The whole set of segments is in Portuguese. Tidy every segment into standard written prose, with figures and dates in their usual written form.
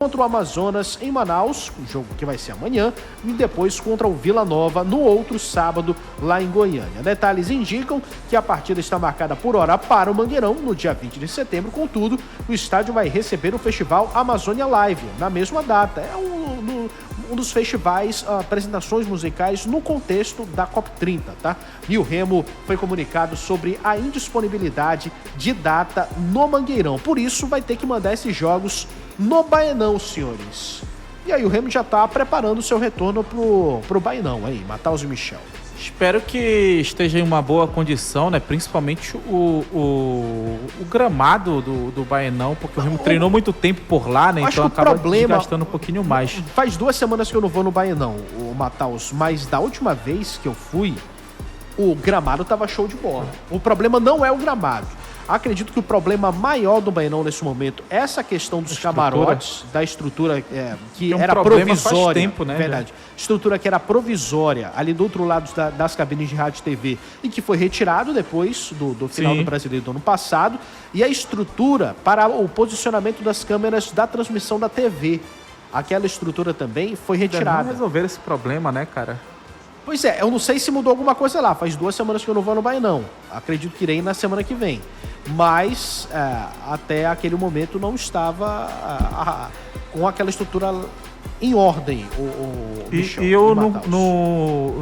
contra o Amazonas em Manaus, um jogo que vai ser amanhã, e depois contra o Vila Nova no outro sábado lá em Goiânia. Detalhes indicam que a partida está marcada por hora para o Mangueirão no dia 20 de setembro, contudo, o estádio vai receber o Festival Amazônia Live na mesma data. É um dos festivais, apresentações musicais no contexto da COP30, tá? E o Remo foi comunicado sobre a indisponibilidade de data no Mangueirão, por isso vai ter que mandar esses jogos no Baenão, senhores. E aí o Remo já tá preparando o seu retorno pro Baenão aí, Mataus e Michel. Espero que esteja em uma boa condição, né? Principalmente o gramado do Baenão, porque o Remo treinou muito tempo por lá, né? Então acaba desgastando um pouquinho mais. Faz 2 semanas que eu não vou no Baenão, o Mataus, mas da última vez que eu fui, o gramado tava show de bola. O problema não é o gramado. Acredito que o problema maior do Baenão nesse momento é essa questão dos camarotes, da estrutura que era provisória. Faz tempo, né? Verdade. Estrutura que era provisória ali do outro lado das cabines de rádio e TV e que foi retirado depois do final do Brasileiro do ano passado. E a estrutura para o posicionamento das câmeras da transmissão da TV. Aquela estrutura também foi retirada. Não resolver esse problema, né, cara? Pois é, eu não sei se mudou alguma coisa lá. Faz 2 semanas que eu não vou no Baenão. Acredito que irei na semana que vem. Mas até aquele momento não estava com aquela estrutura em ordem. Michel, e eu,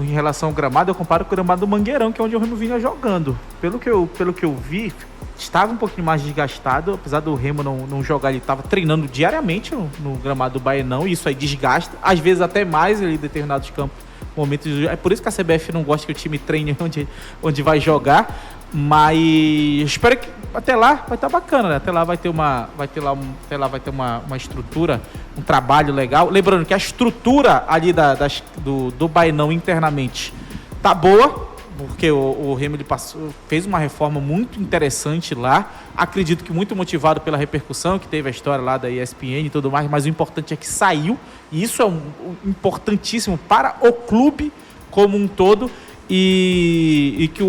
em relação ao gramado, eu comparo com o gramado do Mangueirão, que é onde o Remo vinha jogando. Pelo que eu vi, estava um pouquinho mais desgastado, apesar do Remo não jogar, ele estava treinando diariamente no gramado do Baenão, e isso aí desgasta, às vezes até mais em determinados campos. Momentos, é por isso que a CBF não gosta que o time treine onde vai jogar, mas espero que até lá vai estar bacana, né? Até lá vai ter uma estrutura, um trabalho legal. Lembrando que a estrutura ali do Baenão internamente tá boa, porque o Remo fez uma reforma muito interessante lá. Acredito que muito motivado pela repercussão que teve a história lá da ESPN e tudo mais, mas o importante é que saiu, e isso é importantíssimo para o clube como um todo, e que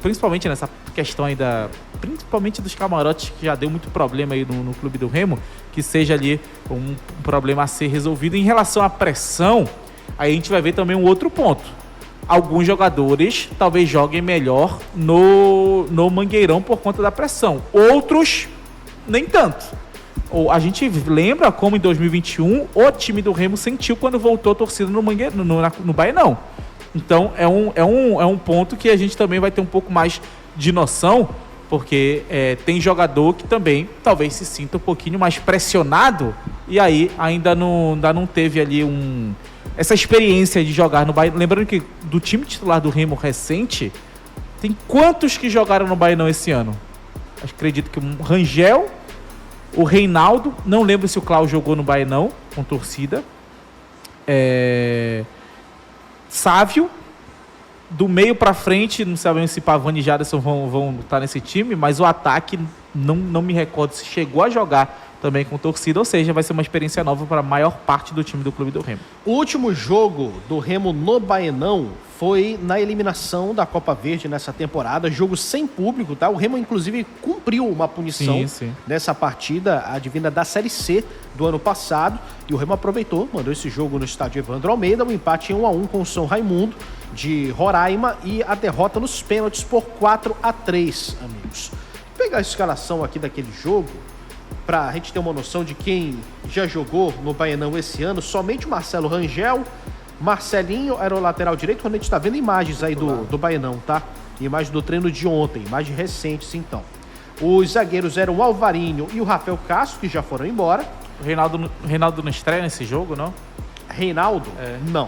principalmente nessa questão aí principalmente dos camarotes, que já deu muito problema aí no clube do Remo, que seja ali um problema a ser resolvido. Em relação à pressão, aí a gente vai ver também um outro ponto. Alguns jogadores talvez joguem melhor no Mangueirão por conta da pressão. Outros, nem tanto. A gente lembra como em 2021 o time do Remo sentiu quando voltou a torcida no Baenão. Então é um ponto que a gente também vai ter um pouco mais de noção, porque tem jogador que também talvez se sinta um pouquinho mais pressionado e aí ainda não teve ali essa experiência de jogar no Baenão. Lembrando que do time titular do Remo recente, tem quantos que jogaram no Baenão esse ano? Acredito que o Rangel, o Reinaldo, não lembro se o Cláudio jogou no Baenão com torcida, Sávio, do meio pra frente, não sabemos se Pavani e Jaderson vão estar nesse time, mas o ataque não me recordo se chegou a jogar também com torcida, ou seja, vai ser uma experiência nova para a maior parte do time do clube do Remo. O último jogo do Remo no Baenão foi na eliminação da Copa Verde nessa temporada, jogo sem público, tá? O Remo, inclusive, cumpriu uma punição nessa partida, advinda da Série C do ano passado, e o Remo aproveitou, mandou esse jogo no estádio Evandro Almeida, um empate em 1-1 com o São Raimundo de Roraima e a derrota nos pênaltis por 4-3, amigos. Vou pegar a escalação aqui daquele jogo, para a gente ter uma noção de quem já jogou no Baenão esse ano. Somente o Marcelo Rangel, Marcelinho era o lateral direito, quando a gente está vendo imagens aí do Baenão, tá? Imagem do treino de ontem, imagem recentes então. Os zagueiros eram o Alvarinho e o Rafael Castro, que já foram embora. O Reinaldo não estreia nesse jogo, não? Reinaldo? Não.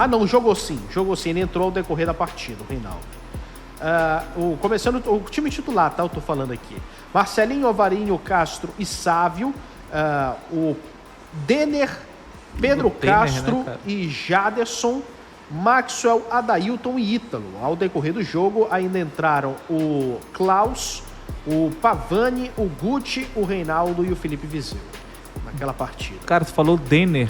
Não, jogou sim, ele entrou ao decorrer da partida, o Reinaldo. Começando o time titular, tá? Eu tô falando aqui. Marcelinho, Alvarinho, Castro e Sávio, o Denner, Pedro Castro, né, e Jaderson, Maxwell, Adailton e Ítalo. Ao decorrer do jogo ainda entraram o Klaus, o Pavani, o Guti, o Reinaldo e o Felipe Viseu naquela partida. Cara, tu falou Denner,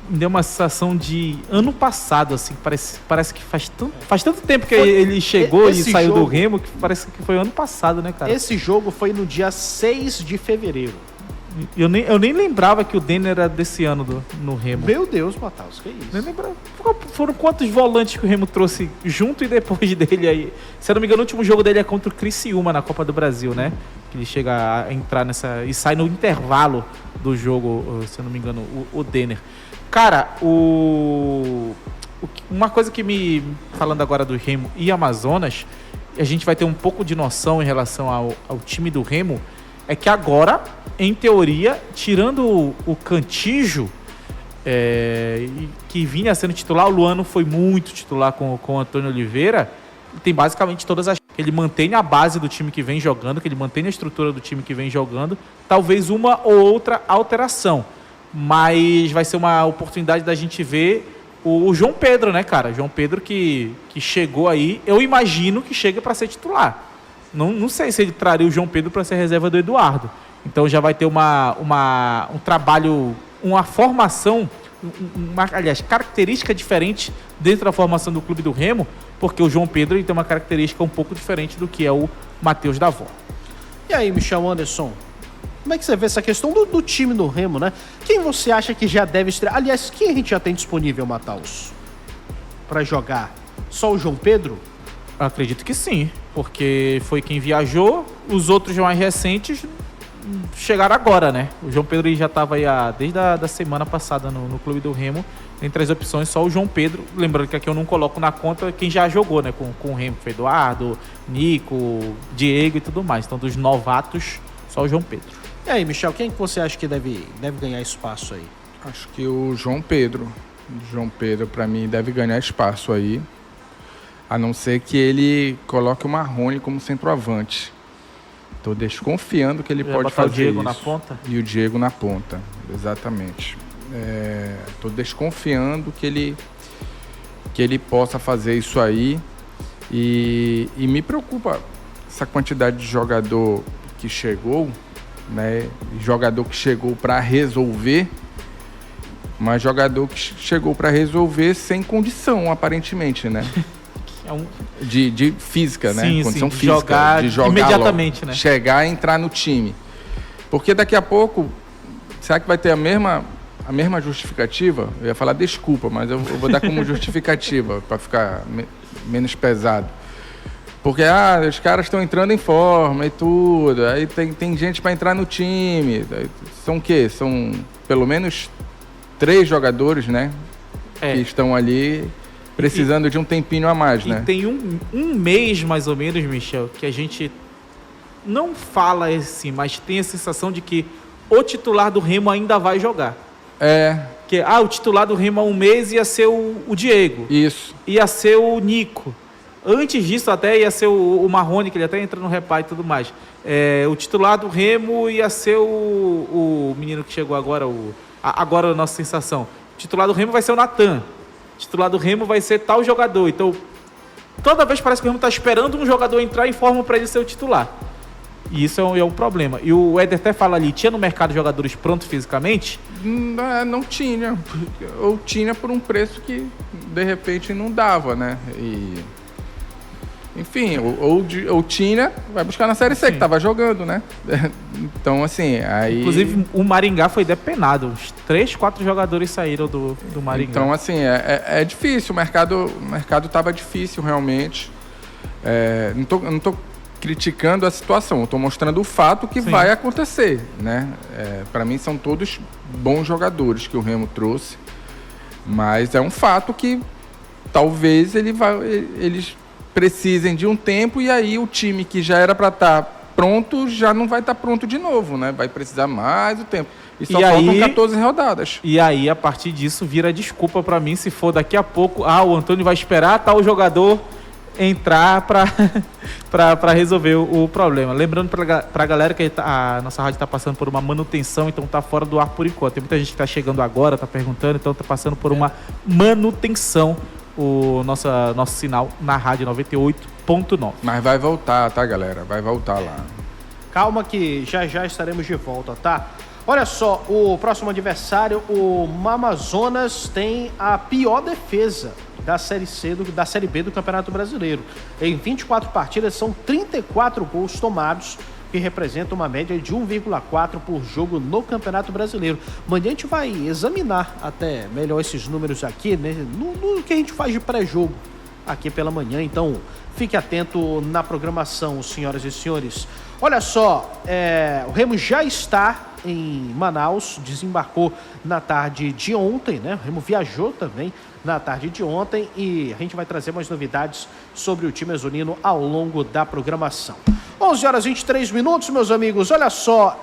me deu uma sensação de ano passado, assim, parece que faz tanto tempo que ele chegou e saiu do Remo, que parece que foi ano passado, né, cara? Esse jogo foi no dia 6 de fevereiro. Eu nem lembrava que o Denner era desse ano no Remo. Meu Deus, Matheus, que isso? Nem lembrava. Foram quantos volantes que o Remo trouxe junto e depois dele aí? Se eu não me engano, o último jogo dele é contra o Criciúma na Copa do Brasil, né? Que ele chega a entrar nessa... E sai no intervalo do jogo, se eu não me engano, o Denner. Cara, uma coisa que me... Falando agora do Remo e Amazonas, a gente vai ter um pouco de noção em relação ao time do Remo, é que agora, em teoria, tirando o Cantígio, que vinha sendo titular, o Luano foi muito titular com o Antônio Oliveira, tem basicamente todas as... Ele mantém a base do time que vem jogando, que ele mantém a estrutura do time que vem jogando, talvez uma ou outra alteração, mas vai ser uma oportunidade da gente ver o João Pedro, né, cara? João Pedro que chegou aí, eu imagino que chega para ser titular. Não sei se ele traria o João Pedro para ser reserva do Eduardo. Então já vai ter um trabalho, uma formação, aliás, característica diferente dentro da formação do clube do Remo, porque o João Pedro ele tem uma característica um pouco diferente do que é o Matheus Davó. E aí, Michel Anderson, como é que você vê essa questão do time do Remo, né? Quem você acha que já deve estrear? Aliás, quem a gente já tem disponível, Matheus, para jogar? Só o João Pedro? Eu acredito que sim, porque foi quem viajou, os outros mais recentes chegaram agora, né? O João Pedro já estava aí desde a semana passada no clube do Remo. Entre as opções, só o João Pedro. Lembrando que aqui eu não coloco na conta quem já jogou, né? Com o Remo, foi Eduardo, Nico, Diego e tudo mais. Então, dos novatos, só o João Pedro. E aí, Michel, quem que você acha que deve ganhar espaço aí? Acho que o João Pedro. O João Pedro, para mim, deve ganhar espaço aí. A não ser que ele coloque o Marrone como centroavante. Estou desconfiando que ele pode fazer o Diego isso. Na ponta? E o Diego na ponta, exatamente. Estou desconfiando que ele possa fazer isso aí. E me preocupa essa quantidade de jogador que chegou, né? Jogador que chegou para resolver, mas jogador que chegou para resolver sem condição, aparentemente, né? De física, né? Sim, condição sim, física, de jogar imediatamente, logo, né? Chegar e entrar no time. Porque daqui a pouco, será que vai ter a mesma justificativa? Eu ia falar desculpa, mas eu vou dar como justificativa para ficar menos pesado. Porque os caras estão entrando em forma e tudo, aí tem gente para entrar no time. São o quê? São pelo menos 3 jogadores, né? Que estão ali precisando de um tempinho a mais, né? E tem um mês, mais ou menos, Michel, que a gente não fala assim, mas tem a sensação de que o titular do Remo ainda vai jogar. Que o titular do Remo há um mês ia ser o Diego. Isso. Ia ser o Nico. Antes disso até ia ser o Marrone, que ele até entra no repá e tudo mais. O titular do Remo ia ser o menino que chegou agora, agora a nossa sensação. O titular do Remo vai ser o Natan. Titular do Remo vai ser tal jogador. Então, toda vez parece que o Remo está esperando um jogador entrar em forma para ele ser o titular. E isso é um problema. E o Éder até fala ali, tinha no mercado jogadores prontos fisicamente? Não tinha. Ou tinha por um preço que, de repente, não dava, né? Enfim, ou tinha, vai buscar na Série C, que estava jogando, né? Então, assim, aí... Inclusive, o Maringá foi depenado. Uns 3, 4 jogadores saíram do Maringá. Então, assim, é difícil. O mercado estava difícil, realmente. Não estou criticando a situação. Eu estou mostrando o fato que vai acontecer, né? Para mim, são todos bons jogadores que o Remo trouxe. Mas é um fato que talvez eles precisem de um tempo e aí o time que já era para estar pronto já não vai estar pronto de novo, né? Vai precisar mais o tempo. E só faltam 14 rodadas. E aí, a partir disso, vira desculpa para mim se for daqui a pouco, o Antônio vai esperar tal jogador entrar para resolver o problema. Lembrando para a galera que a nossa rádio está passando por uma manutenção, então está fora do ar por enquanto. Tem muita gente que está chegando agora, está perguntando, então está passando por uma manutenção o nosso sinal na rádio 98.9. Mas vai voltar, tá, galera? Vai voltar lá. Calma que já estaremos de volta, tá? Olha só, o próximo adversário, o Amazonas, tem a pior defesa da Série C, da Série B do Campeonato Brasileiro. Em 24 partidas, são 34 gols tomados que representa uma média de 1,4 por jogo no Campeonato Brasileiro. Amanhã a gente vai examinar até melhor esses números aqui, né, no que a gente faz de pré-jogo aqui pela manhã, então fique atento na programação, senhoras e senhores. Olha só, o Remo já está em Manaus, desembarcou na tarde de ontem, né? O Remo viajou também na tarde de ontem e a gente vai trazer mais novidades sobre o time azulino ao longo da programação. 11h23, meus amigos, olha só,